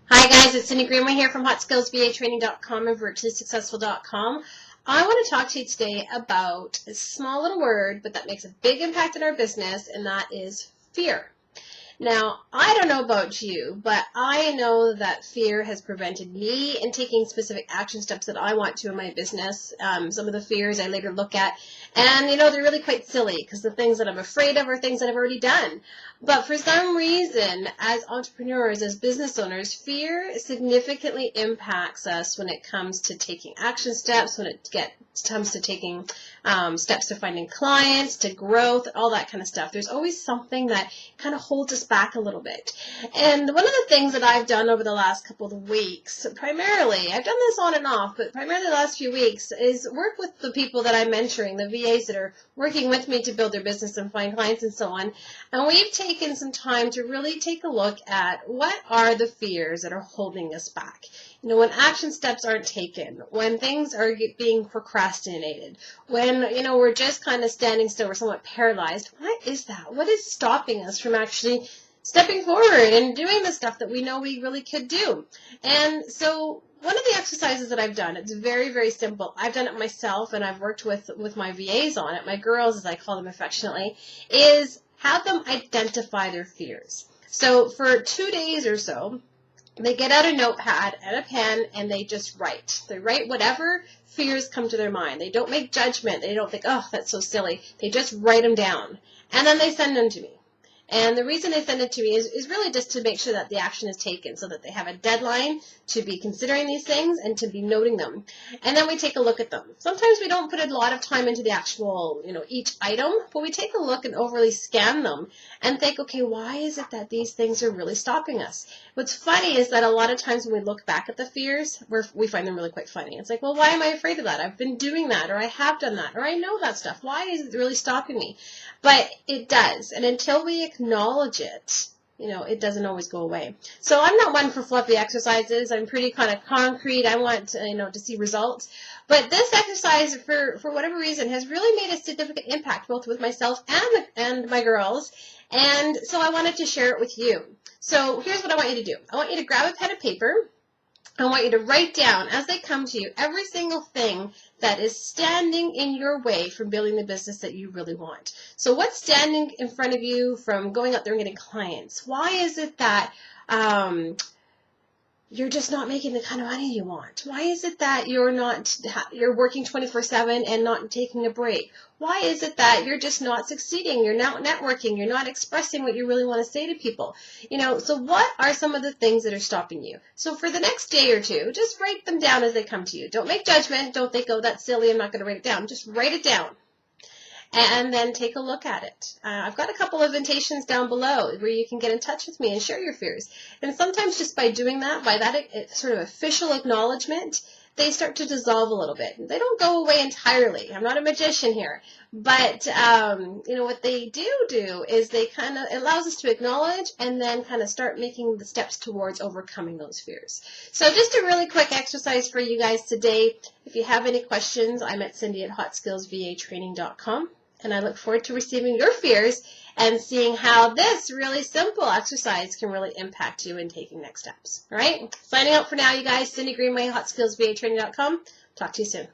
Hi guys, it's Cindy Greenway here from HotSkillsVATraining.com and VirtuallySuccessful.com. I want to talk to you today about a small little word, but that makes a big impact in our business, and that is fear. Now, I don't know about you, but I know that fear has prevented me in taking specific action steps that I want to in my business. Some of the fears I later look at, and they're really quite silly because the things that I'm afraid of are things that I've already done. But for some reason, as entrepreneurs, as business owners, fear significantly impacts us when it comes to taking action steps, when it comes to taking steps to finding clients, to growth, all that kind of stuff. There's always something that kind of holds us back a little bit. And one of the things that I've done over the last couple of weeks, primarily, I've done this on and off, but primarily the last few weeks, is work with the people that I'm mentoring, the VAs that are working with me to build their business and find clients and so on. And we've taken some time to really take a look at what are the fears that are holding us back. When action steps aren't taken, when things are being procrastinated, when, we're just kind of standing still, we're somewhat paralyzed. What is that? What is stopping us from actually stepping forward and doing the stuff that we know we really could do? And so one of the exercises that I've done, it's very, very simple. I've done it myself, and I've worked with my VAs on it, my girls, as I call them affectionately, is have them identify their fears. So for 2 days or so, they get out a notepad and a pen and they just write. They write whatever fears come to their mind. They don't make judgment. They don't think, oh, that's so silly. They just write them down. And then they send them to me. And the reason they send it to me is really just to make sure that the action is taken so that they have a deadline to be considering these things and to be noting them. And then we take a look at them. Sometimes we don't put a lot of time into the actual, each item, but we take a look and overly scan them and think, okay, why is it that these things are really stopping us? What's funny is that a lot of times when we look back at the fears, we find them really quite funny. It's like, well, why am I afraid of that? I've been doing that, or I have done that, or I know that stuff. Why is it really stopping me? But it does. And until we acknowledge it, it doesn't always go away. So I'm not one for fluffy exercises. I'm pretty kind of concrete. I want, to see results. But this exercise, for whatever reason, has really made a significant impact, both with myself and my girls. And so I wanted to share it with you. So here's what I want you to do. I want you to grab a pen and paper. I want you to write down, as they come to you, every single thing that is standing in your way from building the business that you really want. So what's standing in front of you from going out there and getting clients? Why is it that you're just not making the kind of money you want? Why is it that you're working 24/7 and not taking a break? Why is it that you're just not succeeding? You're not networking. You're not expressing what you really want to say to people. So what are some of the things that are stopping you? So for the next day or two, just write them down as they come to you. Don't make judgment. Don't think, oh, that's silly, I'm not going to write it down. Just write it down. And then take a look at it. I've got a couple of invitations down below where you can get in touch with me and share your fears. And sometimes just by doing that, by that sort of official acknowledgement, they start to dissolve a little bit. They don't go away entirely. I'm not a magician here. But, what they do is it allows us to acknowledge and then kind of start making the steps towards overcoming those fears. So just a really quick exercise for you guys today. If you have any questions, I'm at Cindy@HotSkillsVATraining.com. And I look forward to receiving your fears and seeing how this really simple exercise can really impact you in taking next steps. All right? Signing out for now, you guys. Cindy Greenway, HotSkillsVATraining.com. Talk to you soon.